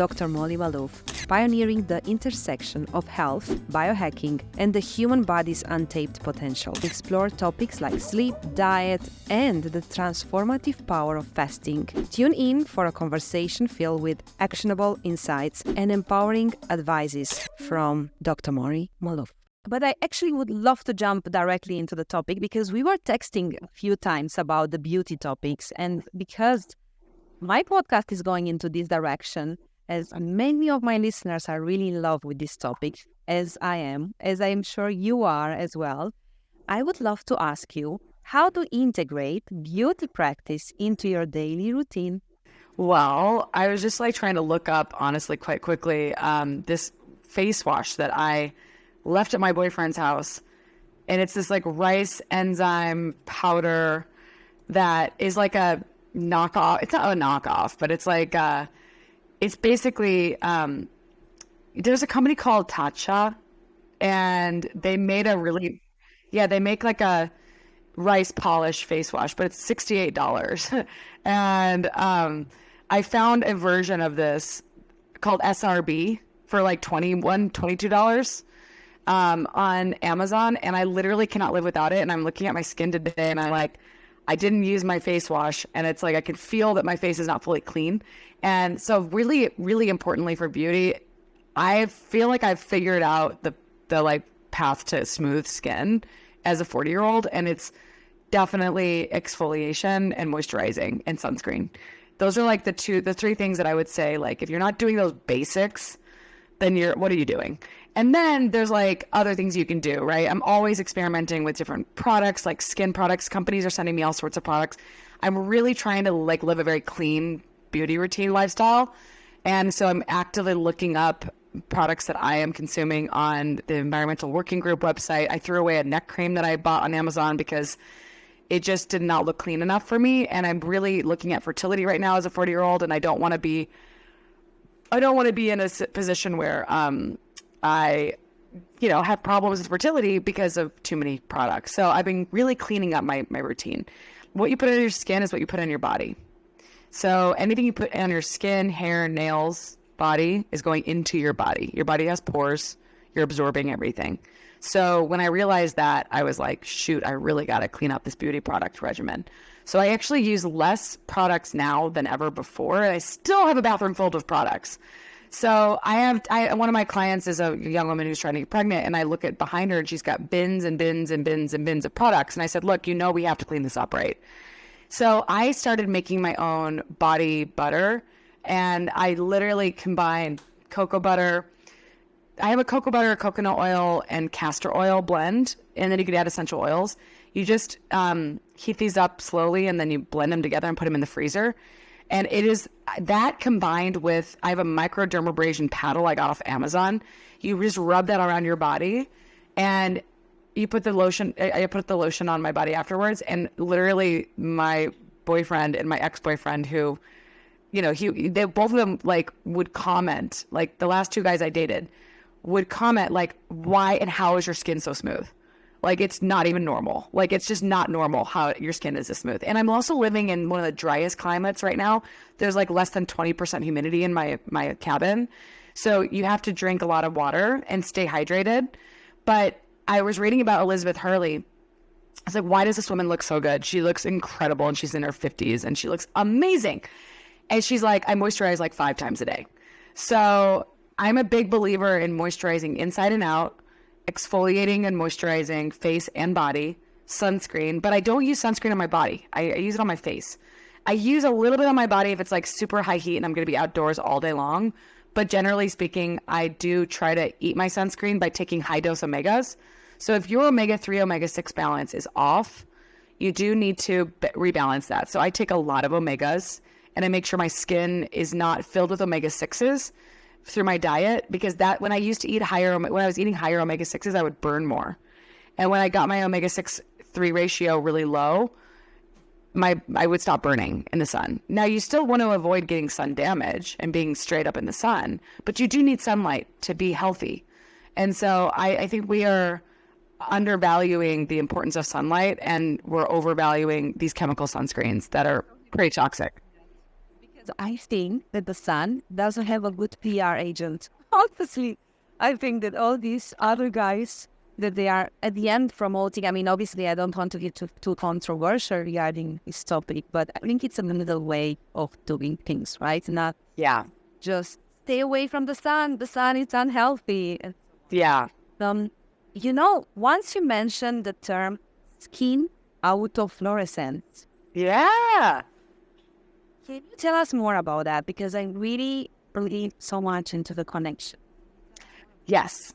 Dr. Molly Maloof, pioneering the intersection of health, biohacking, and the human body's untapped potential. Explore topics like sleep, diet, and the transformative power of fasting. Tune in for a conversation filled with actionable insights and empowering advices from Dr. Molly Maloof. But I actually would love to jump directly into the topic because we were texting a few times about the beauty topics, and because my podcast is going into this direction, as many of my listeners are really in love with this topic, as I am sure you are as well, I would love to ask you how to integrate beauty practice into your daily routine. Well, I was just trying to look up, honestly, quite quickly, this face wash that I left at my boyfriend's house. And it's this rice enzyme powder that is like a knockoff. It's not a knockoff, but it's it's basically, there's a company called Tatcha, and they made they make a rice polish face wash, but it's $68. And I found a version of this called SRB for $22 on Amazon, and I literally cannot live without it. And I'm looking at my skin today, and I didn't use my face wash, and it's I can feel that my face is not fully clean. And so really, really importantly for beauty, I feel like I've figured out the path to smooth skin as a 40-year-old, and it's definitely exfoliation and moisturizing and sunscreen. Those are the three things that I would say, if you're not doing those basics, then what are you doing? And then there's other things you can do, right? I'm always experimenting with different products, like skin products. Companies are sending me all sorts of products. I'm really trying to live a very clean beauty routine lifestyle. And so I'm actively looking up products that I am consuming on the Environmental Working Group website. I threw away a neck cream that I bought on Amazon because it just did not look clean enough for me. And I'm really looking at fertility right now as a 40-year-old, and I don't want to be in a position where I have problems with fertility because of too many products. So I've been really cleaning up my routine. What you put on your skin is what you put on your body. So anything you put on your skin, hair, nails, body is going into your body. Your body has pores. You're absorbing everything. So when I realized that, I was like, shoot, I really got to clean up this beauty product regimen. So I actually use less products now than ever before. I still have a bathroom filled with products. So one of my clients is a young woman who's trying to get pregnant, and I look at behind her, and she's got bins and bins and bins and bins of products. And I said, look, we have to clean this up, right? So I started making my own body butter, and I literally combined cocoa butter. I have a cocoa butter, coconut oil, and castor oil blend, and then you could add essential oils. You just heat these up slowly, and then you blend them together and put them in the freezer. And it is that combined with, I have a microdermabrasion paddle I got off Amazon. You just rub that around your body, and you put the lotion. I put the lotion on my body afterwards. And literally, my boyfriend and my ex-boyfriend, who, they both of them would comment. The last two guys I dated would comment why and how is your skin so smooth? It's not even normal. It's just not normal how your skin is this smooth. And I'm also living in one of the driest climates right now. There's less than 20% humidity in my cabin. So you have to drink a lot of water and stay hydrated. But I was reading about Elizabeth Hurley. I was why does this woman look so good? She looks incredible, and she's in her 50s, and she looks amazing. And she's I moisturize 5 times a day. So I'm a big believer in moisturizing inside and out, exfoliating and moisturizing face and body, sunscreen, but I don't use sunscreen on my body. I use it on my face. I use a little bit on my body if it's super high heat and I'm going to be outdoors all day long. But generally speaking, I do try to eat my sunscreen by taking high dose omegas. So if your omega-3, omega-6 balance is off, you do need to rebalance that. So I take a lot of omegas, and I make sure my skin is not filled with omega-6s through my diet, because when I used to eat when I was eating higher omega-6s, I would burn more. And when I got my omega-6-3 ratio really low, I would stop burning in the sun. Now, you still want to avoid getting sun damage and being straight up in the sun, but you do need sunlight to be healthy. And so I think we are undervaluing the importance of sunlight, and we're overvaluing these chemical sunscreens that are pretty toxic. I think that the sun doesn't have a good PR agent. Honestly, I think that all these other guys that they are at the end promoting, I mean, obviously I don't want to get too controversial regarding this topic, but I think it's a middle way of doing things, right? Not Yeah. just stay away from the sun. The sun is unhealthy. Yeah. Once you mentioned the term skin autofluorescence, Yeah. can you tell us more about that? Because I really believe so much into the connection. Yes.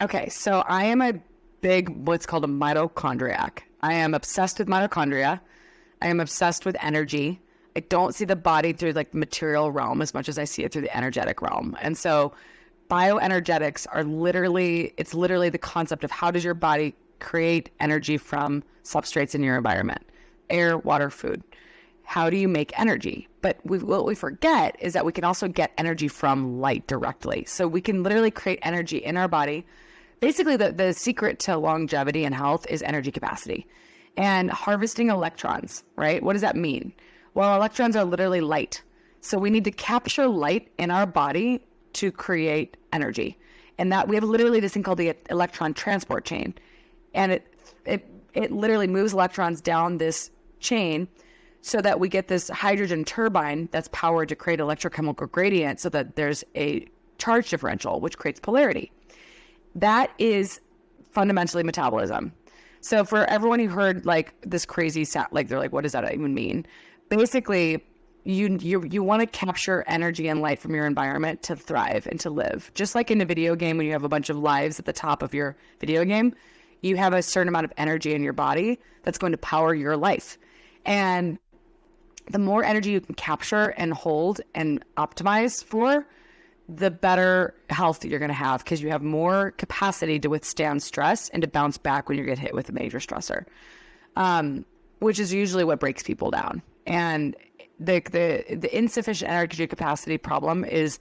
Okay. So I am a big, what's called a mitochondriac. I am obsessed with mitochondria. I am obsessed with energy. I don't see the body through like the material realm as much as I see it through the energetic realm. And so bioenergetics are literally the concept of how does your body create energy from substrates in your environment, air, water, food. How do you make energy? But what we forget is that we can also get energy from light directly. So we can literally create energy in our body. Basically, the secret to longevity and health is energy capacity and harvesting electrons, right? What does that mean? Well, electrons are literally light. So we need to capture light in our body to create energy. And that we have literally this thing called the electron transport chain. And it literally moves electrons down this chain so that we get this hydrogen turbine that's powered to create electrochemical gradient so that there's a charge differential, which creates polarity. That is fundamentally metabolism. So for everyone who heard like this crazy sound, like they're like, what does that even mean? Basically, you want to capture energy and light from your environment to thrive and to live. Just like in a video game, when you have a bunch of lives at the top of your video game, you have a certain amount of energy in your body that's going to power your life. And the more energy you can capture and hold and optimize for, the better health you're going to have, because you have more capacity to withstand stress and to bounce back when you get hit with a major stressor, which is usually what breaks people down. And the insufficient energy capacity problem is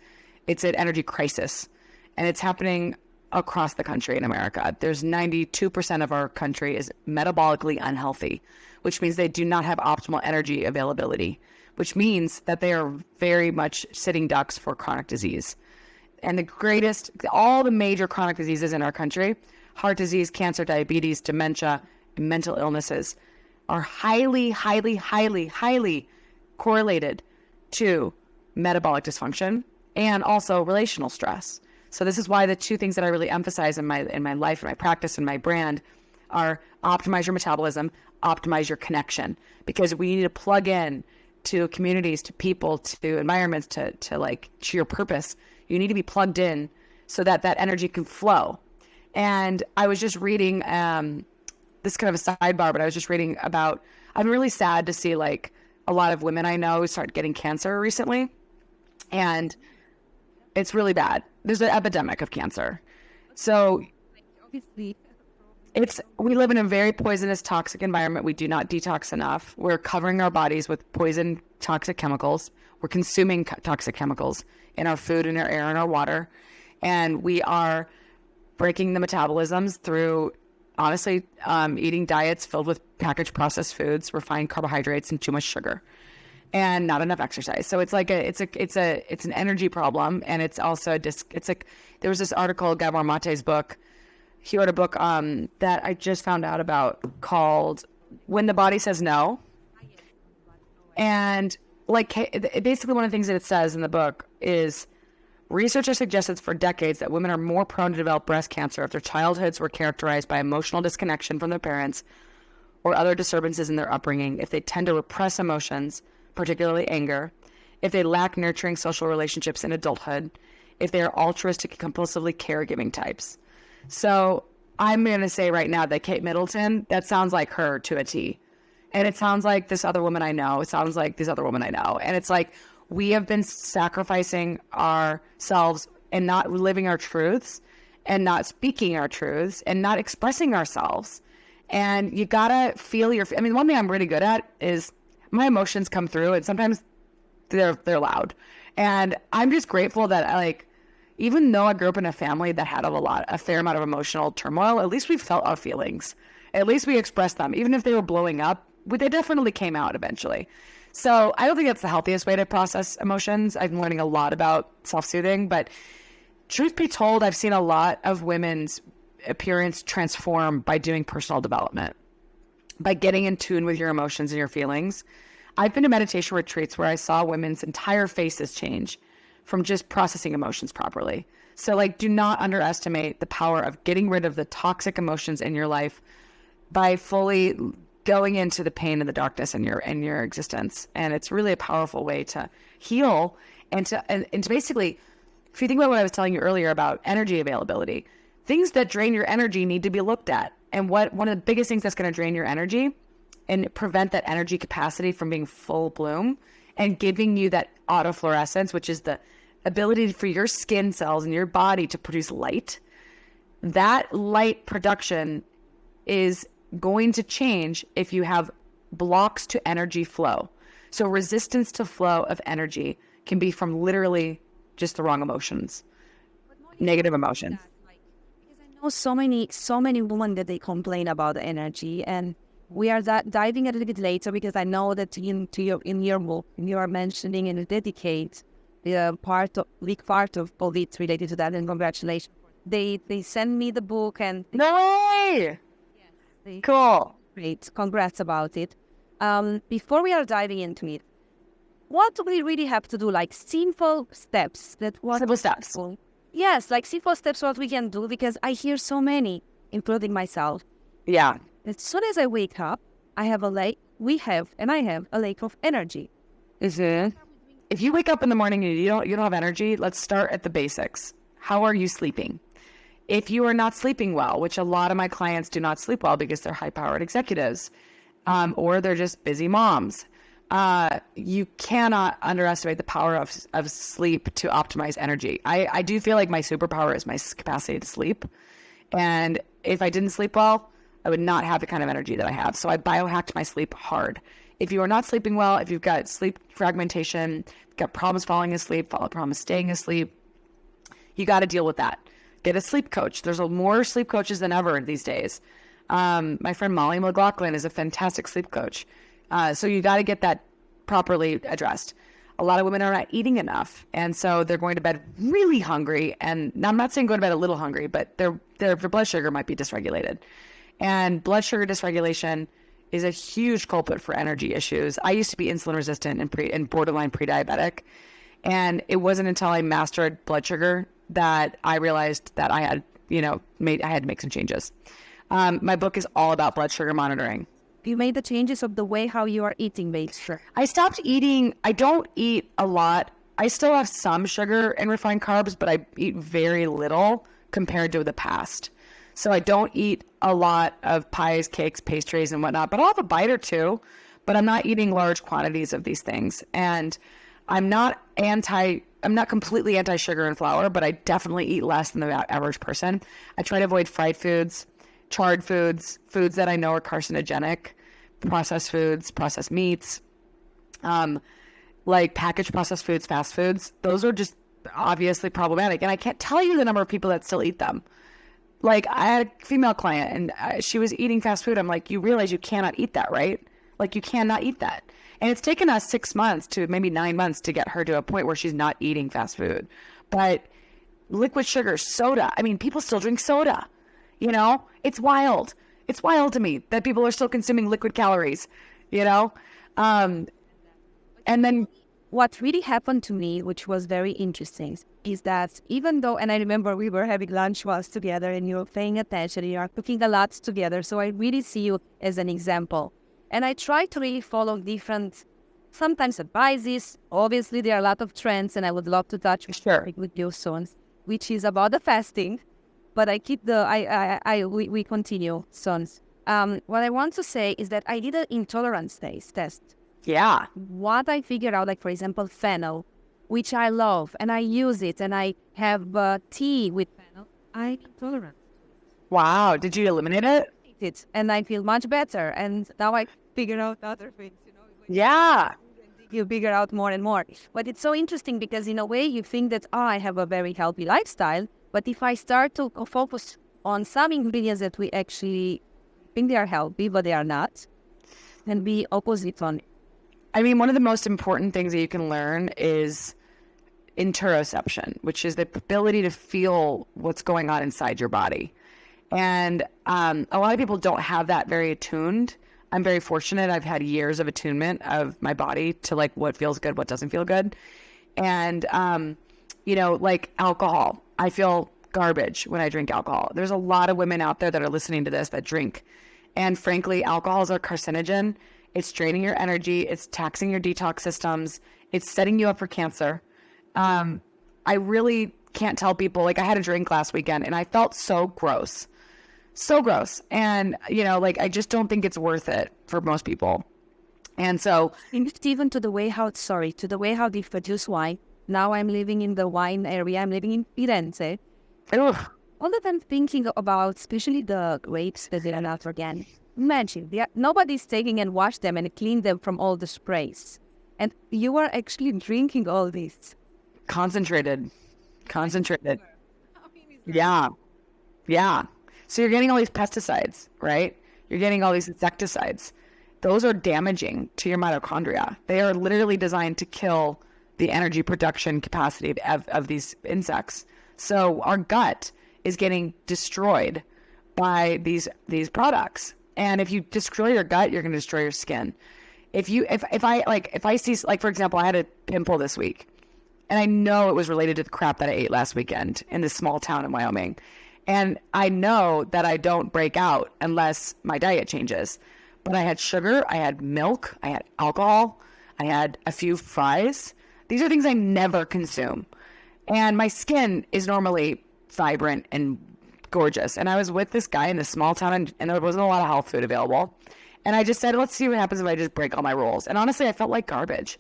it's an energy crisis, and it's happening across the country in America. There's 92% of our country is metabolically unhealthy, which means they do not have optimal energy availability, which means that they are very much sitting ducks for chronic disease. And all the major chronic diseases in our country, heart disease, cancer, diabetes, dementia, and mental illnesses, are highly, highly, highly, highly correlated to metabolic dysfunction and also relational stress. So this is why the two things that I really emphasize in my life, in my practice, and my brand are optimize your metabolism, optimize your connection, because we need to plug in to communities, to people, to environments, to your purpose. You need to be plugged in so that energy can flow. And I was just reading, this kind of a sidebar, but I was just reading about, I'm really sad to see like a lot of women I know start getting cancer recently. And it's really bad. There's an epidemic of cancer. So Obviously, we live in a very poisonous, toxic environment. We do not detox enough. We're covering our bodies with poison, toxic chemicals. We're consuming toxic chemicals in our food, in our air, in our water. And we are breaking the metabolisms through, honestly, eating diets filled with packaged processed foods, refined carbohydrates, and too much sugar, and not enough exercise. So it's like it's an energy problem, and it's also there was this article, Gabor Mate's book. He wrote a book that I just found out about called "When the Body Says No," and basically one of the things that it says in the book is research has suggested for decades that women are more prone to develop breast cancer if their childhoods were characterized by emotional disconnection from their parents or other disturbances in their upbringing, if they tend to repress emotions, particularly anger, if they lack nurturing social relationships in adulthood, if they are altruistic, compulsively caregiving types. So I'm going to say right now that Kate Middleton, that sounds like her to a T. And it sounds like this other woman I know. It sounds like this other woman I know. And it's like we have been sacrificing ourselves and not living our truths and not speaking our truths and not expressing ourselves. And you got to feel one thing I'm really good at is my emotions come through, and sometimes they're loud. And I'm just grateful that even though I grew up in a family that had a fair amount of emotional turmoil, at least we felt our feelings. At least we expressed them. Even if they were blowing up, they definitely came out eventually. So I don't think that's the healthiest way to process emotions. I'm learning a lot about self-soothing, but truth be told, I've seen a lot of women's appearance transform by doing personal development, by getting in tune with your emotions and your feelings. I've been to meditation retreats where I saw women's entire faces change from just processing emotions properly. So like, do not underestimate the power of getting rid of the toxic emotions in your life by fully going into the pain and the darkness in your existence. And it's really a powerful way to heal and to basically, if you think about what I was telling you earlier about energy availability, things that drain your energy need to be looked at. And one of the biggest things that's going to drain your energy and prevent that energy capacity from being full bloom and giving you that autofluorescence, which is the ability for your skin cells and your body to produce light. That light production is going to change if you have blocks to energy flow. So resistance to flow of energy can be from literally just the wrong emotions, negative emotions. Because I know so many women that they complain about the energy, and we are diving a little bit later because I know that in your book you are mentioning and you dedicate the big part of it related to that, and congratulations. They send me the book and no way. Yes, cool. Great, congrats about it. Before we are diving into it, what do we really have to do? Like simple steps Simple steps. Yes, like simple steps what we can do, because I hear so many, including myself. Yeah. As soon as I wake up, I have a lack of energy. Mm-hmm. If you wake up in the morning and you don't have energy, let's start at the basics. How are you sleeping? If you are not sleeping well, which a lot of my clients do not sleep well because they're high-powered executives, or they're just busy moms, you cannot underestimate the power of sleep to optimize energy. I do feel like my superpower is my capacity to sleep. And if I didn't sleep well, I would not have the kind of energy that I have. So I biohacked my sleep hard. If you are not sleeping well, if you've got sleep fragmentation, got problems falling asleep, problems staying asleep, you got to deal with that. Get a sleep coach. There's more sleep coaches than ever these days. My friend Molly McLaughlin is a fantastic sleep coach. So you got to get that properly addressed. A lot of women are not eating enough, and so they're going to bed really hungry. And I'm not saying go to bed a little hungry, but their blood sugar might be dysregulated. And blood sugar dysregulation is a huge culprit for energy issues. I used to be insulin resistant and borderline pre-diabetic. And it wasn't until I mastered blood sugar that I realized that I had, I had to make some changes. My book is all about blood sugar monitoring. You made the changes of the way how you are eating, babe. Sure. I stopped eating. I don't eat a lot. I still have some sugar and refined carbs, but I eat very little compared to the past. So I don't eat a lot of pies, cakes, pastries, and whatnot, but I'll have a bite or two, but I'm not eating large quantities of these things. And I'm not completely anti-sugar and flour, but I definitely eat less than the average person. I try to avoid fried foods, charred foods, foods that I know are carcinogenic, processed foods, processed meats, like packaged processed foods, fast foods. Those are just obviously problematic. And I can't tell you the number of people that still eat them. Like, I had a female client and she was eating fast food. I'm like, you realize you cannot eat that, right? Like, you cannot eat that. And it's taken us 6 months to maybe 9 months to get her to a point where she's not eating fast food. But liquid sugar, soda, I mean, people still drink soda, It's wild. It's wild to me that people are still consuming liquid calories, And then what really happened to me, which was very interesting, is that even though, and I remember we were having lunch once together and you were paying attention, you are cooking a lot together. So I really see you as an example. And I try to really follow different, sometimes advices. Obviously, there are a lot of trends, and I would love to touch with you soon, which is about the fasting. But I keep we continue soon. What I want to say is that I did an intolerance test. Yeah. What I figured out, like, for example, fennel, which I love, and I use it, and I have tea with fennel. I'm intolerant. Wow. Did you eliminate it? And I feel much better. And now I figure out other things, Yeah. You figure out more and more. But it's so interesting because in a way you think that, I have a very healthy lifestyle. But if I start to focus on some ingredients that we actually think they are healthy, but they are not, and be opposite on it. I mean, one of the most important things that you can learn is interoception, which is the ability to feel what's going on inside your body. And a lot of people don't have that very attuned. I'm very fortunate. I've had years of attunement of my body to like what feels good, what doesn't feel good. And, you know, like alcohol, I feel garbage when I drink alcohol. There's a lot of women out there that are listening to this that drink. And frankly, alcohol is a carcinogen. It's draining your energy. It's taxing your detox systems. It's setting you up for cancer. I really can't tell people, like I had a drink last weekend and I felt so gross. So gross. And, you know, like I just don't think it's worth it for most people. And so even to the way how they produce wine. Now I'm living in the wine area. I'm living in Firenze. Ugh. All that I'm thinking about, especially the grapes that they are not organic. Imagine, nobody's taking and wash them and clean them from all the sprays. And you are actually drinking all this. Concentrated. Yeah. Yeah. So you're getting all these pesticides, right? You're getting all these insecticides. Those are damaging to your mitochondria. They are literally designed to kill the energy production capacity of these insects. So our gut is getting destroyed by these products. And if you destroy your gut, you're going to destroy your skin. If I see, like, for example, I had a pimple this week and I know it was related to the crap that I ate last weekend in this small town in Wyoming. And I know that I don't break out unless my diet changes. But I had sugar, I had milk, I had alcohol, I had a few fries. These are things I never consume. And my skin is normally vibrant and gorgeous. And I was with this guy in this small town and there wasn't a lot of health food available. And I just said, let's see what happens if I just break all my rules. And honestly, I felt like garbage.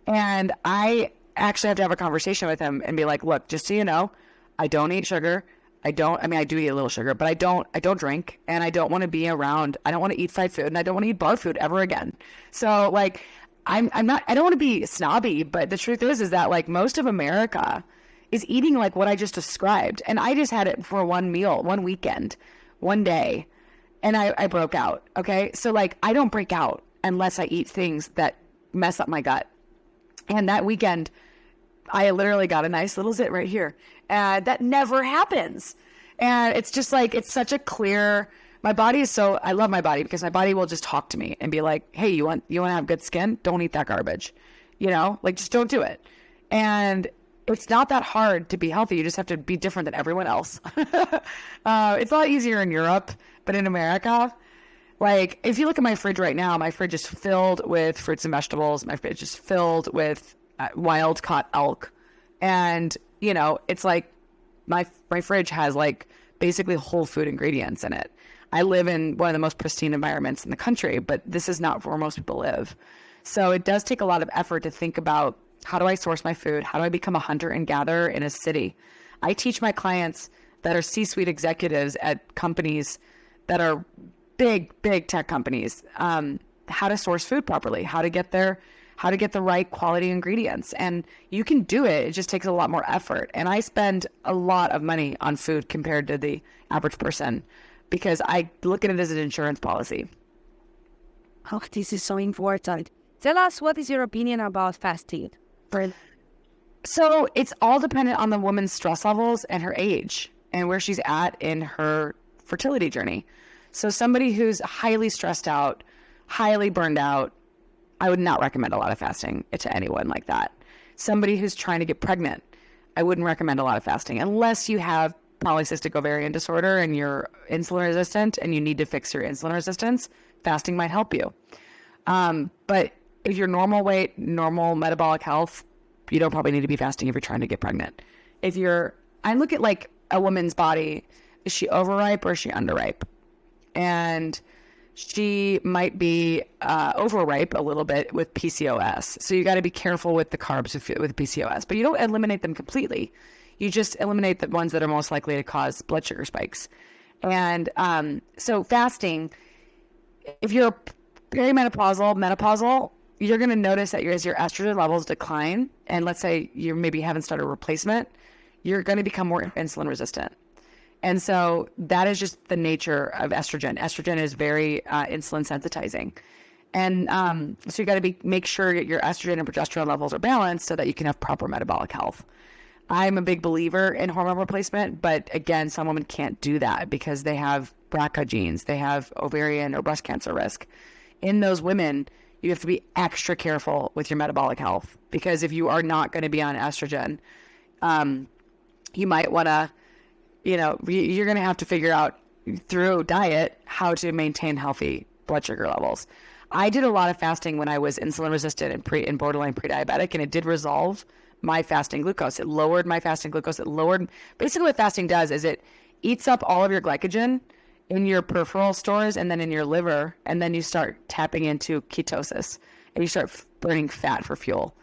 And I actually have to have a conversation with him and be like, look, just so you know, I don't eat sugar. I do eat a little sugar, but I don't drink, and I don't want to be around. I don't want to eat fried food, and I don't want to eat bar food ever again. So like, I don't want to be snobby, but the truth is that like most of America is eating like what I just described. And I just had it for one meal, one weekend, one day, and I broke out. Okay. So like, I don't break out unless I eat things that mess up my gut. And that weekend, I literally got a nice little zit right here. That never happens. And it's just like, it's such a clear, my body is so, I love my body because my body will just talk to me and be like, hey, you want to have good skin? Don't eat that garbage. You know, like just don't do it. And it's not that hard to be healthy. You just have to be different than everyone else. It's a lot easier in Europe, but in America, like if you look at my fridge right now, my fridge is filled with fruits and vegetables. My fridge is filled with wild caught elk. And, you know, it's like my fridge has like basically whole food ingredients in it. I live in one of the most pristine environments in the country, but this is not where most people live. So it does take a lot of effort to think about, how do I source my food? How do I become a hunter and gatherer in a city? I teach my clients that are C-suite executives at companies that are big tech companies, how to source food properly, how to get the right quality ingredients. And you can do it. It just takes a lot more effort. And I spend a lot of money on food compared to the average person because I look at it as an insurance policy. Oh, this is so important. Tell us, what is your opinion about fasting? So it's all dependent on the woman's stress levels and her age and where she's at in her fertility journey. So somebody who's highly stressed out, highly burned out, I would not recommend a lot of fasting to anyone like that. Somebody who's trying to get pregnant, I wouldn't recommend a lot of fasting unless you have polycystic ovarian disorder and you're insulin resistant and you need to fix your insulin resistance. Fasting might help you. But if you're normal weight, normal metabolic health, you don't probably need to be fasting if you're trying to get pregnant. I look at like a woman's body, is she overripe or is she underripe? And she might be overripe a little bit with PCOS. So you got to be careful with the carbs with PCOS, but you don't eliminate them completely. You just eliminate the ones that are most likely to cause blood sugar spikes. And so fasting, if you're menopausal, you're going to notice that as your estrogen levels decline, and let's say you maybe haven't started a replacement, you're going to become more insulin resistant. And so that is just the nature of estrogen. Estrogen is very insulin sensitizing. And so you got to make sure your estrogen and progesterone levels are balanced so that you can have proper metabolic health. I'm a big believer in hormone replacement, but again, some women can't do that because they have BRCA genes, they have ovarian or breast cancer risk. In those women, you have to be extra careful with your metabolic health, because if you are not going to be on estrogen, you might want to, you're going to have to figure out through diet how to maintain healthy blood sugar levels. I did a lot of fasting when I was insulin resistant and borderline pre-diabetic, and it did resolve my fasting glucose. It lowered my fasting glucose. Basically what fasting does is it eats up all of your glycogen in your peripheral stores and then in your liver, and then you start tapping into ketosis and you start burning fat for fuel.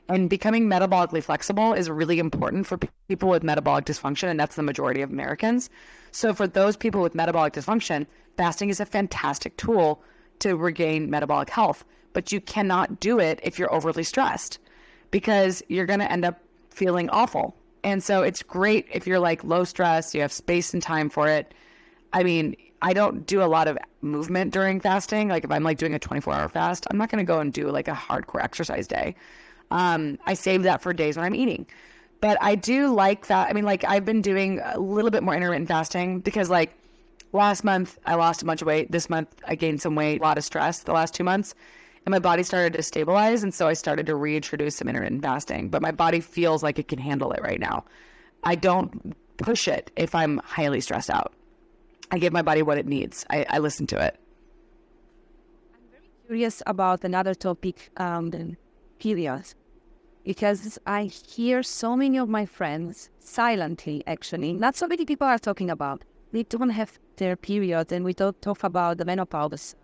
And becoming metabolically flexible is really important for people with metabolic dysfunction, and that's the majority of Americans. So for those people with metabolic dysfunction, fasting is a fantastic tool to regain metabolic health, but you cannot do it if you're overly stressed, because you're going to end up feeling awful. And so it's great if you're like low stress, you have space and time for it. I mean, I don't do a lot of movement during fasting. Like if I'm like doing a 24-hour fast, I'm not going to go and do like a hardcore exercise day. I save that for days when I'm eating. But I do like that. I mean, like I've been doing a little bit more intermittent fasting because like last month I lost a bunch of weight. This month I gained some weight, a lot of stress the last 2 months. And my body started to stabilize, and so I started to reintroduce some intermittent fasting. But my body feels like it can handle it right now. I don't push it if I'm highly stressed out. I give my body what it needs. I listen to it. I'm very curious about another topic, periods, because I hear so many of my friends silently, actually, not so many people are talking about. They don't have their period, and we don't talk about the menopause.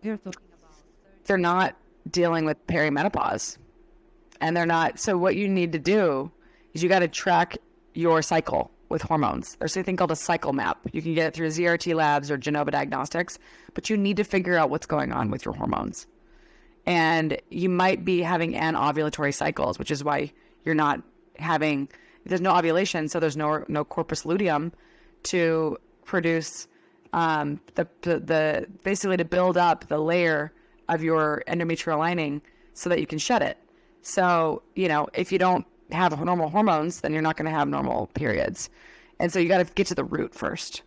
We're talking they're not dealing with perimenopause, and they're not. So what you need to do is you got to track your cycle with hormones. There's a thing called a cycle map. You can get it through ZRT Labs or Genova Diagnostics, but you need to figure out what's going on with your hormones. And you might be having anovulatory cycles, which is why you're not having, there's no ovulation, so there's no corpus luteum to produce the basically to build up the layer of your endometrial lining so that you can shed it. So, if you don't have normal hormones, then you're not going to have normal periods. And so you got to get to the root first.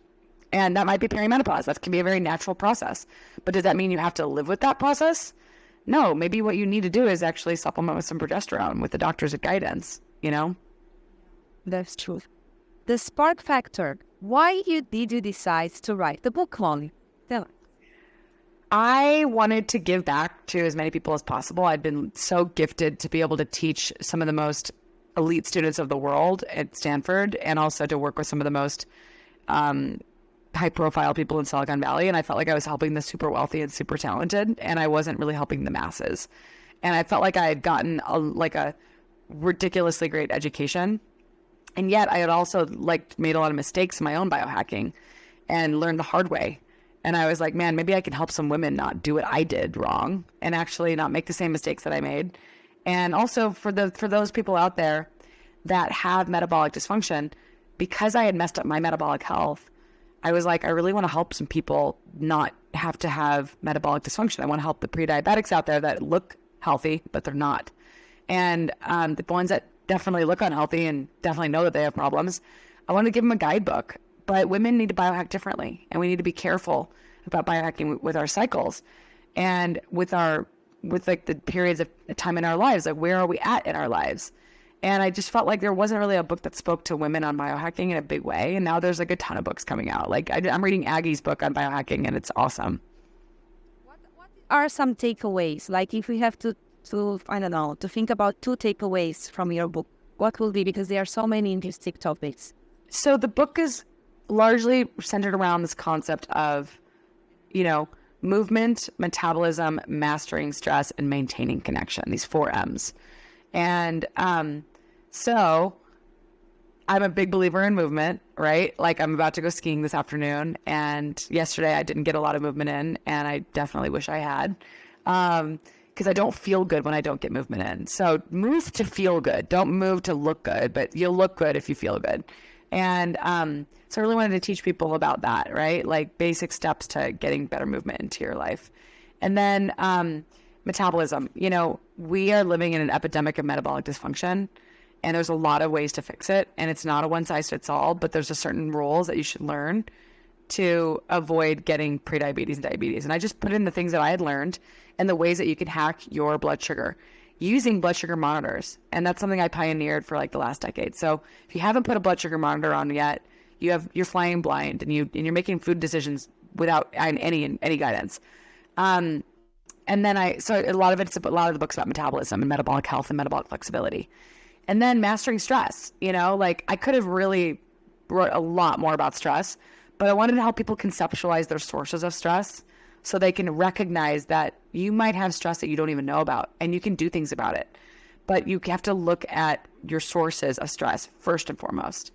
And that might be perimenopause. That can be a very natural process. But does that mean you have to live with that process? No, maybe what you need to do is actually supplement with some progesterone with the doctor's guidance, That's true. The spark factor. Why did you decide to write the book, Molly? Tell us. I wanted to give back to as many people as possible. I'd been so gifted to be able to teach some of the most elite students of the world at Stanford, and also to work with some of the most high-profile people in Silicon Valley. And I felt like I was helping the super wealthy and super talented, and I wasn't really helping the masses. And I felt like I had gotten a ridiculously great education, and yet I had also made a lot of mistakes in my own biohacking and learned the hard way. And I was like, man, maybe I can help some women not do what I did wrong and actually not make the same mistakes that I made. And also for those people out there that have metabolic dysfunction, because I had messed up my metabolic health, I was like, I really want to help some people not have to have metabolic dysfunction. I want to help the pre-diabetics out there that look healthy, but they're not. And the ones that definitely look unhealthy and definitely know that they have problems, I want to give them a guidebook. But women need to biohack differently, and we need to be careful about biohacking with our cycles and with the periods of time in our lives. Like, where are we at in our lives? And I just felt like there wasn't really a book that spoke to women on biohacking in a big way. And now there's a ton of books coming out. I'm reading Aggie's book on biohacking, and it's awesome. What are some takeaways? Like, if we have to I don't know, to think about 2 takeaways from your book, what will be? Because there are so many interesting topics. So the book is largely centered around this concept of, movement, metabolism, mastering stress, and maintaining connection, these 4 M's. And so I'm a big believer in movement, right? Like, I'm about to go skiing this afternoon, and yesterday I didn't get a lot of movement in, and I definitely wish I had, because I don't feel good when I don't get movement in. So move to feel good. Don't move to look good, but you'll look good if you feel good. And so I really wanted to teach people about that, right? Like basic steps to getting better movement into your life. And then metabolism. We are living in an epidemic of metabolic dysfunction, and there's a lot of ways to fix it. And it's not a one size fits all, but there's a certain rules that you should learn to avoid getting prediabetes and diabetes. And I just put in the things that I had learned and the ways that you can hack your blood sugar using blood sugar monitors. And that's something I pioneered for like the last decade. So if you haven't put a blood sugar monitor on yet, you're flying blind, and you're making food decisions without any guidance. And then so a lot of the books about metabolism and metabolic health and metabolic flexibility. And then mastering stress, like I could have really wrote a lot more about stress, but I wanted to help people conceptualize their sources of stress so they can recognize that you might have stress that you don't even know about, and you can do things about it. But you have to look at your sources of stress first and foremost.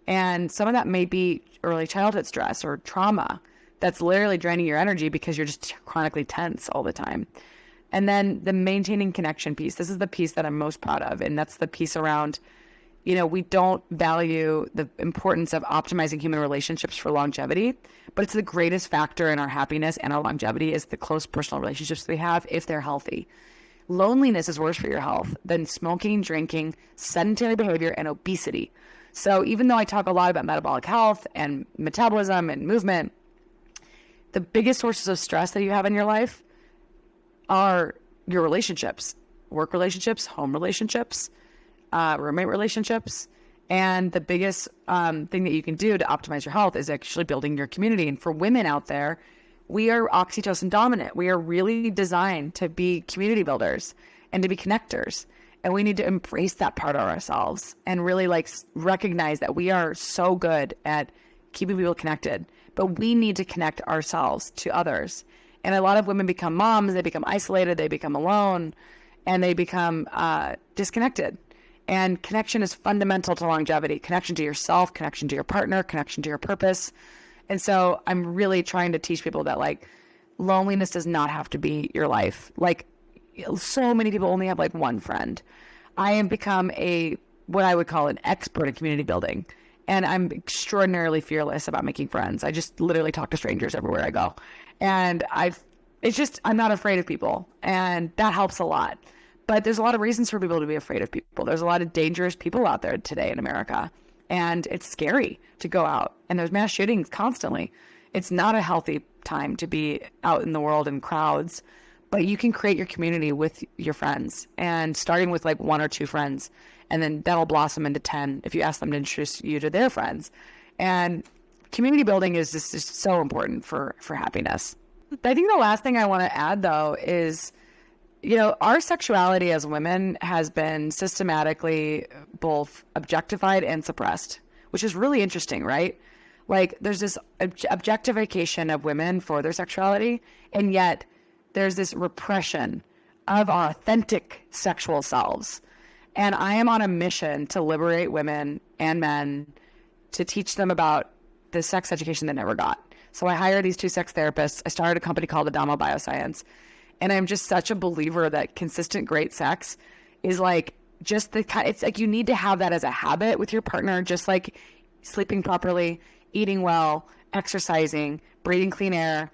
And some of that may be early childhood stress or trauma that's literally draining your energy because you're just chronically tense all the time. And then the maintaining connection piece. This is the piece that I'm most proud of. And that's the piece around, we don't value the importance of optimizing human relationships for longevity, but it's the greatest factor in our happiness and our longevity is the close personal relationships we have if they're healthy. Loneliness is worse for your health than smoking, drinking, sedentary behavior, and obesity. So even though I talk a lot about metabolic health and metabolism and movement, the biggest sources of stress that you have in your life are your relationships, work relationships, home relationships, roommate relationships. And the biggest thing that you can do to optimize your health is actually building your community. And for women out there, we are oxytocin dominant. We are really designed to be community builders and to be connectors. And we need to embrace that part of ourselves and really recognize that we are so good at keeping people connected, but we need to connect ourselves to others. And a lot of women become moms, they become isolated, they become alone, and they become disconnected. And connection is fundamental to longevity. Connection to yourself, connection to your partner, connection to your purpose. And so I'm really trying to teach people that loneliness does not have to be your life. So many people only have one friend. I have become what I would call an expert in community building. And I'm extraordinarily fearless about making friends. I just literally talk to strangers everywhere I go. And I'm not afraid of people. And that helps a lot. But there's a lot of reasons for people to be afraid of people. There's a lot of dangerous people out there today in America. And it's scary to go out. And there's mass shootings constantly. It's not a healthy time to be out in the world in crowds. But you can create your community with your friends, and starting with one or two friends, and then that'll blossom into 10 if you ask them to introduce you to their friends. And community building is just so important for happiness. I think the last thing I want to add, though, is, our sexuality as women has been systematically both objectified and suppressed, which is really interesting, right? There's this objectification of women for their sexuality, and yet there's this repression of our authentic sexual selves. And I am on a mission to liberate women and men, to teach them about the sex education they never got. So I hired these 2 sex therapists. I started a company called Adamo Bioscience. And I'm just such a believer that consistent great sex is it's you need to have that as a habit with your partner, just like sleeping properly, eating well, exercising, breathing clean air.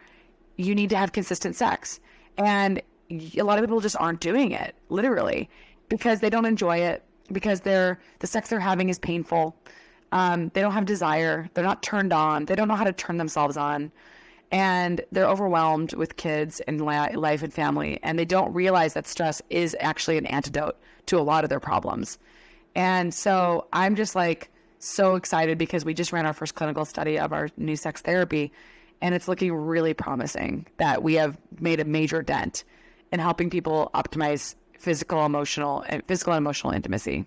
You need to have consistent sex. And a lot of people just aren't doing it, literally, because they don't enjoy it, because the sex they're having is painful. They don't have desire. They're not turned on. They don't know how to turn themselves on. And they're overwhelmed with kids and life and family. And they don't realize that stress is actually an antidote to a lot of their problems. And so I'm just so excited because we just ran our first clinical study of our new sex therapy. And it's looking really promising that we have made a major dent in helping people optimize physical and emotional intimacy.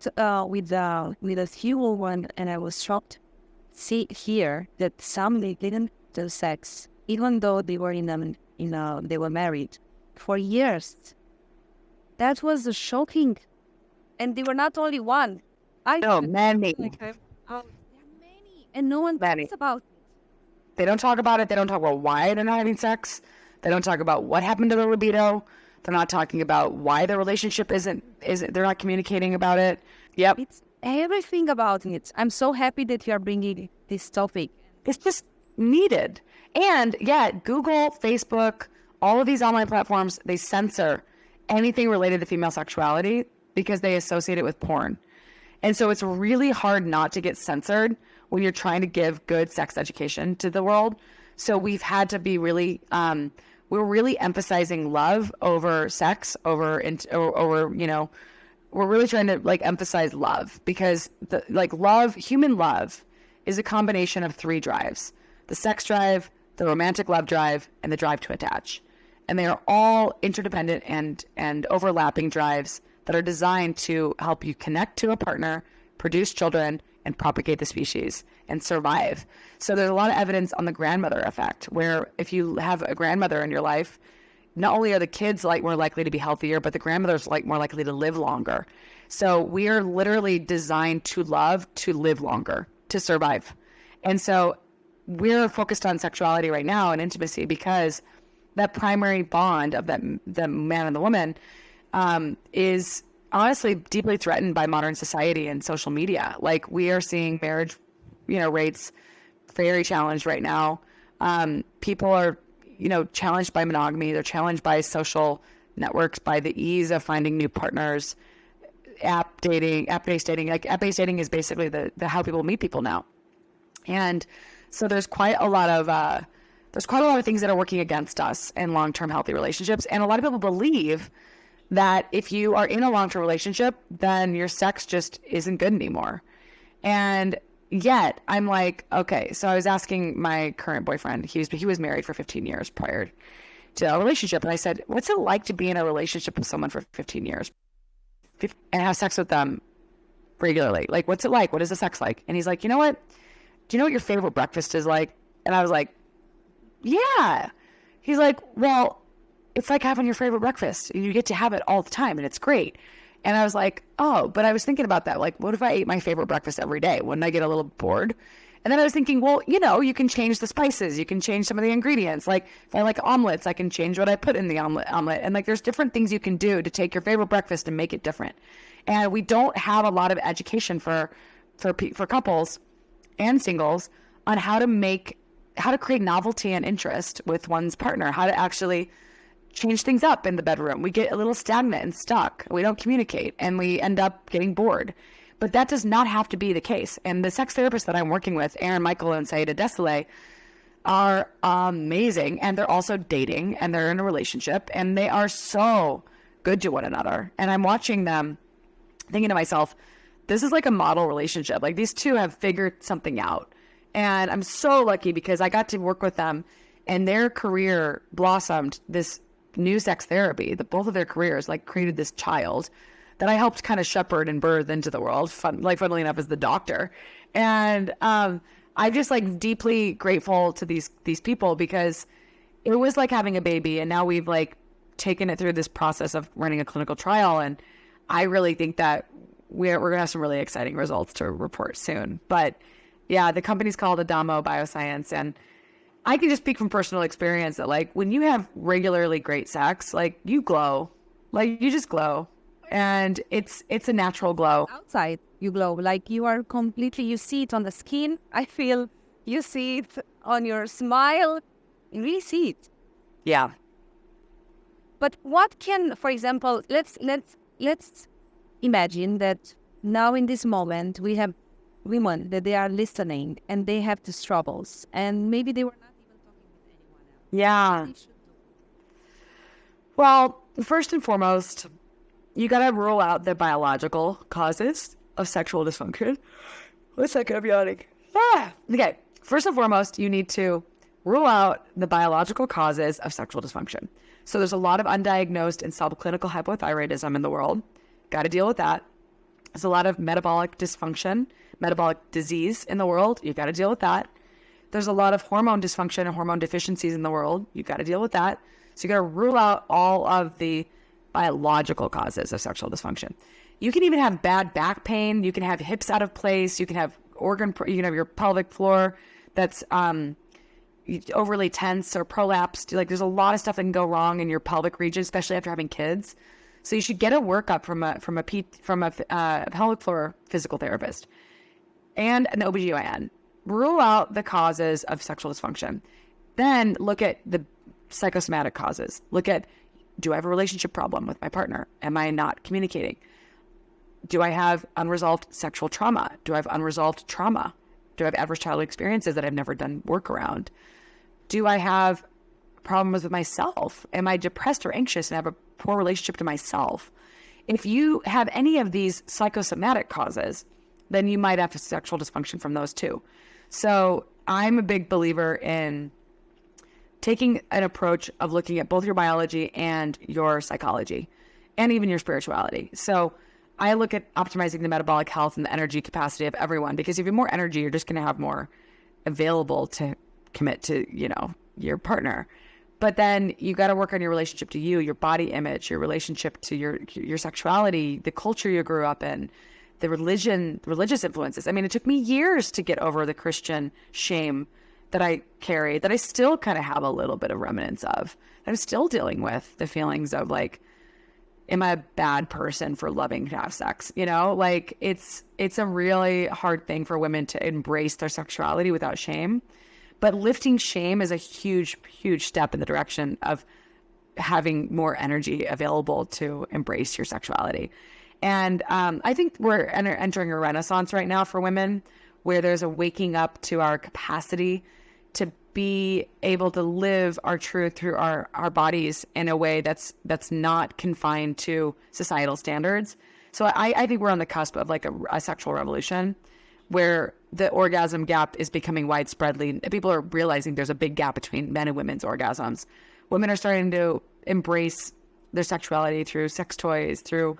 I talked with a few women, and I was shocked to hear that some they didn't do sex, even though they were they were married for years. That was shocking, and they were not only one. Many. There are many, and no one talks about it. They don't talk about it. They don't talk about why they're not having sex. They don't talk about what happened to their libido. They're not talking about why their relationship isn't. They're not communicating about it. Yep. It's everything about it. I'm so happy that you are bringing this topic. It's just needed. And yet Google, Facebook, all of these online platforms, they censor anything related to female sexuality because they associate it with porn. And so it's really hard not to get censored when you're trying to give good sex education to the world. So we've had to be really, we're really emphasizing love over sex, over, you know, we're really trying to like emphasize love because human love is a combination of 3 drives: the sex drive, the romantic love drive, and the drive to attach. And they are all interdependent and overlapping drives that are designed to help you connect to a partner, produce children, and propagate the species and survive. So there's a lot of evidence on the grandmother effect, where if you have a grandmother in your life, not only are the kids more likely to be healthier, but the grandmother's more likely to live longer. So we are literally designed to love, to live longer, to survive. And so we're focused on sexuality right now and intimacy because that primary bond of the man and the woman is honestly deeply threatened by modern society and social media. Like, we are seeing marriage, rates very challenged right now. People are, challenged by monogamy. They're challenged by social networks, by the ease of finding new partners, app-based dating. Like, app-based dating is basically the how people meet people now. And so there's quite a lot of things that are working against us in long-term healthy relationships. And a lot of people believe that if you are in a long-term relationship, then your sex just isn't good anymore. And yet I'm like, okay, so I was asking my current boyfriend, he was married for 15 years prior to a relationship. And I said, what's it like to be in a relationship with someone for 15 years and have sex with them regularly? Like, what's it like? What is the sex like? And he's like, you know what? Do you know what your favorite breakfast is like? And I was like, yeah. He's like, well, it's like having your favorite breakfast. You get to have it all the time and it's great. And I was like, oh, but I was thinking about that. Like, what if I ate my favorite breakfast every day? Wouldn't I get a little bored? And then I was thinking, well, you can change the spices. You can change some of the ingredients. Like, if I like omelets, I can change what I put in the omelet. And like, there's different things you can do to take your favorite breakfast and make it different. And we don't have a lot of education for couples and singles on how to create novelty and interest with one's partner, how to actually change things up in the bedroom. We get a little stagnant and stuck. We don't communicate and we end up getting bored. But that does not have to be the case. And the sex therapists that I'm working with, Aaron Michael and Saida Desailly, are amazing. And they're also dating and they're in a relationship and they are so good to one another. And I'm watching them thinking to myself, this is like a model relationship. Like, these two have figured something out. And I'm so lucky because I got to work with them and their career blossomed this new sex therapy. Both of their careers created this child that I helped kind of shepherd and birth into the world, funnily enough, as the doctor. And I'm just deeply grateful to these people because it was like having a baby. And now we've taken it through this process of running a clinical trial. And I really think that we're going to have some really exciting results to report soon. But yeah, the company's called Adamo Bioscience, and I can just speak from personal experience that when you have regularly great sex, you glow, you just glow, and it's a natural glow. Outside, you glow, you are completely, you see it on the skin. I feel you see it on your smile. You really see it. Yeah. But what can, for example, let's imagine that now in this moment we have women that they are listening and they have these troubles and maybe they were not even talking with anyone else. Yeah. Well, first and foremost, you got to rule out the biological causes of sexual dysfunction. 1 second, I'm yawning. Okay. First and foremost, you need to rule out the biological causes of sexual dysfunction. So there's a lot of undiagnosed and subclinical hypothyroidism in the world. Got to deal with that. There's a lot of metabolic dysfunction, metabolic disease in the world. You've got to deal with that. There's a lot of hormone dysfunction and hormone deficiencies in the world. You've got to deal with that. So you got to rule out all of the biological causes of sexual dysfunction. You can even have bad back pain. You can have hips out of place. You can have you can have your pelvic floor that's overly tense or prolapsed. There's a lot of stuff that can go wrong in your pelvic region, especially after having kids. So you should get a workup from a pelvic floor physical therapist and an OBGYN. Rule out the causes of sexual dysfunction. Then look at the psychosomatic causes. Look at, do I have a relationship problem with my partner? Am I not communicating? Do I have unresolved sexual trauma? Do I have unresolved trauma? Do I have adverse childhood experiences that I've never done work around? Do I have problems with myself? Am I depressed or anxious and have a poor relationship to myself? If you have any of these psychosomatic causes, then you might have sexual dysfunction from those too. So I'm a big believer in taking an approach of looking at both your biology and your psychology and even your spirituality. So I look at optimizing the metabolic health and the energy capacity of everyone, because if you have more energy, you're just going to have more available to commit to, your partner. But then you got to work on your relationship to you, your body image, your relationship to your sexuality, the culture you grew up in, the religious influences. I mean, it took me years to get over the Christian shame that I carry, that I still kind of have a little bit of remnants of. I'm still dealing with the feelings of like, am I a bad person for loving to have sex? It's a really hard thing for women to embrace their sexuality without shame. But lifting shame is a huge, huge step in the direction of having more energy available to embrace your sexuality. And I think we're entering a renaissance right now for women, where there's a waking up to our capacity to be able to live our truth through our bodies in a way that's not confined to societal standards. So I think we're on the cusp of like a sexual revolution, where the orgasm gap is becoming widespreadly. People are realizing there's a big gap between men and women's orgasms. Women are starting to embrace their sexuality through sex toys, through,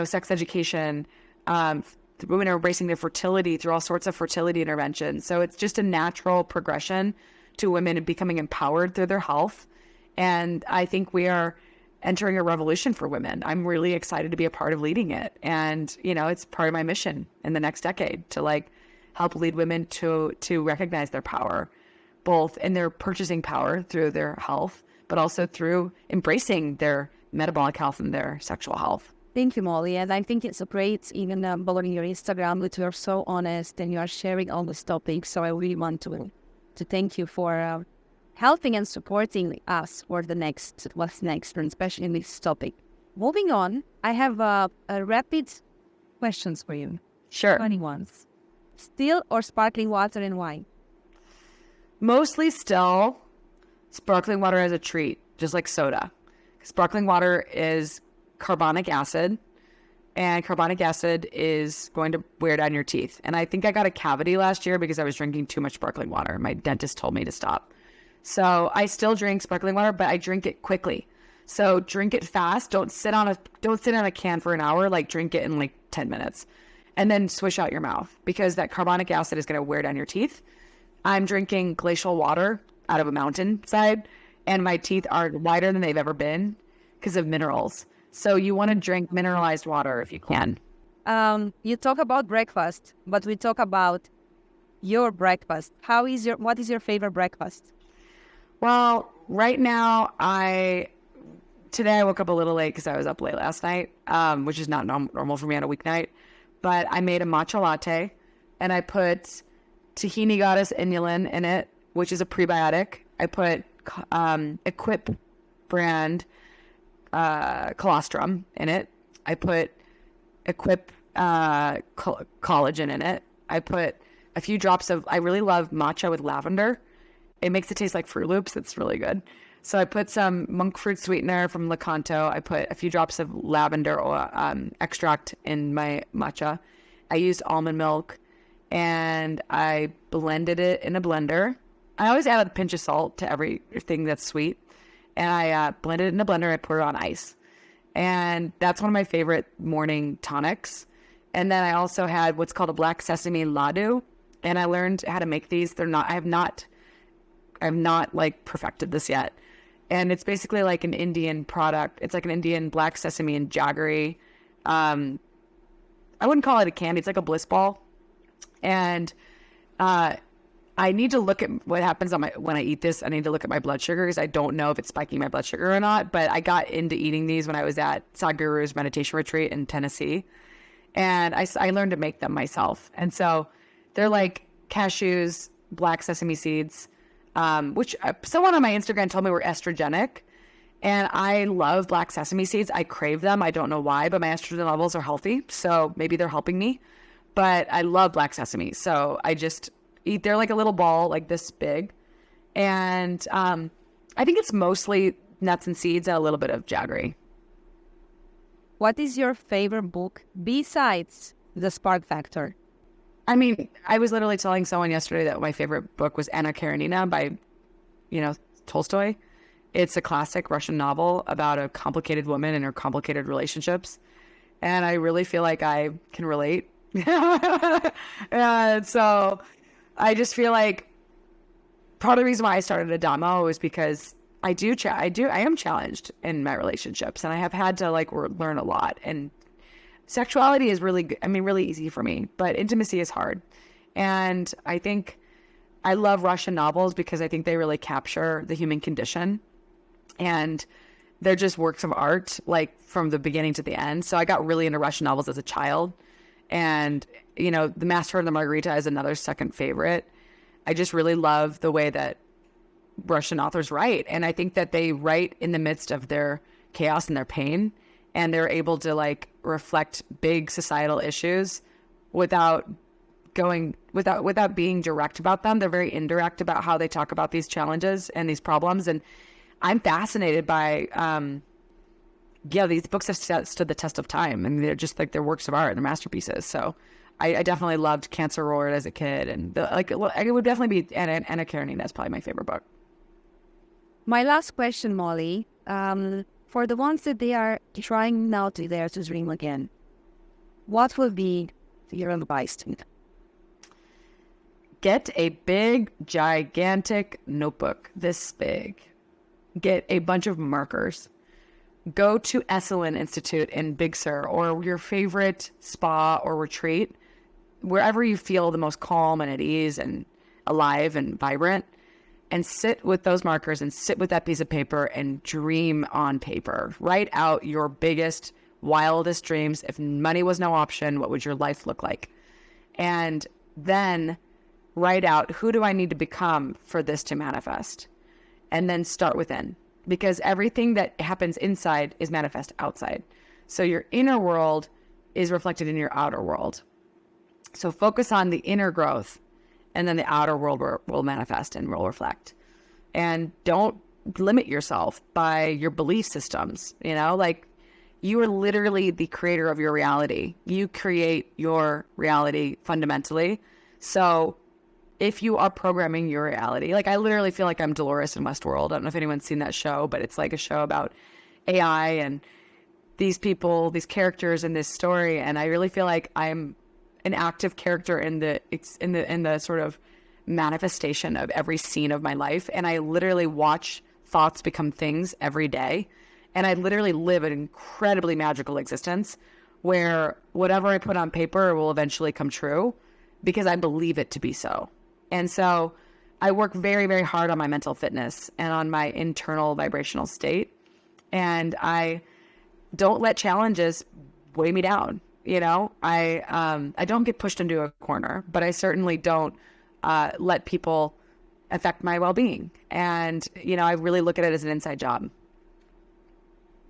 sex education. Women are embracing their fertility through all sorts of fertility interventions. So it's just a natural progression to women becoming empowered through their health. And I think we are entering a revolution for women. I'm really excited to be a part of leading it. And, it's part of my mission in the next decade to help lead women to recognize their power, both in their purchasing power through their health, but also through embracing their metabolic health and their sexual health. Thank you, Molly. And I think it's great, even following your Instagram, that you are so honest and you are sharing all these topics. So I really want to thank you for helping and supporting us for what's next, and especially in this topic. Moving on, I have a rapid questions for you. Sure. Funny ones. Still or sparkling water, and why? Mostly still. Sparkling water as a treat, just like soda. Sparkling water is carbonic acid, and carbonic acid is going to wear down your teeth. And I think I got a cavity last year because I was drinking too much sparkling water. My dentist told me to stop. So I still drink sparkling water, but I drink it quickly. So drink it fast. Don't sit on a can for an hour. Drink it in 10 minutes, and then swish out your mouth, because that carbonic acid is going to wear down your teeth. I'm drinking glacial water out of a mountainside, and my teeth are whiter than they've ever been because of minerals. So you want to drink mineralized water if you can. You talk about breakfast, but we talk about your breakfast. What is your favorite breakfast? Well, right now, today I woke up a little late because I was up late last night, which is not normal for me on a weeknight. But I made a matcha latte, and I put Tahini Goddess Inulin in it, which is a prebiotic. I put Equip brand colostrum in it. I put Equip collagen in it. I put a few drops I really love matcha with lavender. It makes it taste like Fruit Loops. It's really good. So I put some monk fruit sweetener from Lakanto. I put a few drops of lavender extract in my matcha. I used almond milk, and I blended it in a blender. I always add a pinch of salt to everything that's sweet. And I blended it in a blender. I put it on ice. And that's one of my favorite morning tonics. And then I also had what's called a black sesame laddu. And I learned how to make these. I have not perfected this yet. And it's basically like an Indian product. It's like an Indian black sesame and jaggery. I wouldn't call it a candy. It's like a bliss ball. And I need to look at what happens when I eat this. I need to look at my blood sugar, because I don't know if it's spiking my blood sugar or not. But I got into eating these when I was at Sadhguru's meditation retreat in Tennessee. And I learned to make them myself. And so they're like cashews, black sesame seeds, which someone on my Instagram told me were estrogenic. And I love black sesame seeds. I crave them. I don't know why, but my estrogen levels are healthy. So maybe they're helping me. But I love black sesame. So I just eat, they're like a little ball, like this big. And I think it's mostly nuts and seeds and a little bit of jaggery. What is your favorite book besides The Spark Factor? I mean, I was literally telling someone yesterday that my favorite book was Anna Karenina by, Tolstoy. It's a classic Russian novel about a complicated woman and her complicated relationships. And I really feel like I can relate. And so I just feel like part of the reason why I started Adamo is because I am challenged in my relationships, and I have had to learn a lot. And sexuality is really easy for me, but intimacy is hard. And I think I love Russian novels because I think they really capture the human condition, and they're just works of art, like from the beginning to the end. So I got really into Russian novels as a child, and The Master and the Margarita is another second favorite. I just really love the way that Russian authors write. And I think that they write in the midst of their chaos and their pain, and they're able to reflect big societal issues without being direct about them. They're very indirect about how they talk about these challenges and these problems. And I'm fascinated by, these books have stood the test of time. I mean, they're just they're works of art, they're masterpieces. So I definitely loved Cancer Roared as a kid. And it would definitely be Anna Karenina. That's probably my favorite book. My last question, Molly, for the ones that they are trying now to dare to dream again, what would be your advice to them? Get a big, gigantic notebook this big. Get a bunch of markers. Go to Esalen Institute in Big Sur or your favorite spa or retreat, wherever you feel the most calm and at ease and alive and vibrant. And sit with those markers and sit with that piece of paper and dream on paper. Write out your biggest, wildest dreams. If money was no option, what would your life look like? And then write out, who do I need to become for this to manifest? And then start within. Because everything that happens inside is manifest outside. So your inner world is reflected in your outer world. So focus on the inner growth, and then the outer world will manifest and will reflect. And don't limit yourself by your belief systems. You are literally the creator of your reality. You create your reality fundamentally. So if you are programming your reality, I literally feel like I'm Dolores in Westworld. I don't know if anyone's seen that show, but it's like a show about AI and these people, these characters in this story. And I really feel like I'm an active character in the sort of manifestation of every scene of my life. And I literally watch thoughts become things every day. And I literally live an incredibly magical existence where whatever I put on paper will eventually come true because I believe it to be so. And so I work very, very hard on my mental fitness and on my internal vibrational state. And I don't let challenges weigh me down. I don't get pushed into a corner, but I certainly don't let people affect my well-being. And, I really look at it as an inside job.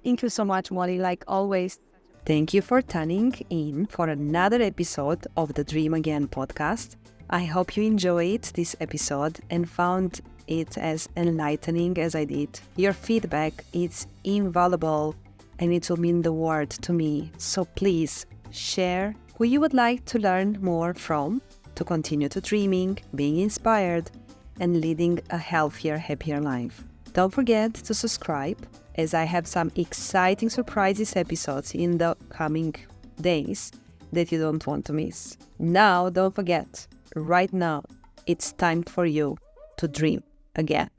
Thank you so much, Molly, like always. Thank you for tuning in for another episode of the Dream Again podcast. I hope you enjoyed this episode and found it as enlightening as I did. Your feedback is invaluable and it will mean the world to me. So please share who you would like to learn more from to continue to dreaming, being inspired, and leading a healthier, happier life. Don't forget to subscribe, as I have some exciting surprises episodes in the coming days that you don't want to miss. Now, don't forget, right now, it's time for you to dream again.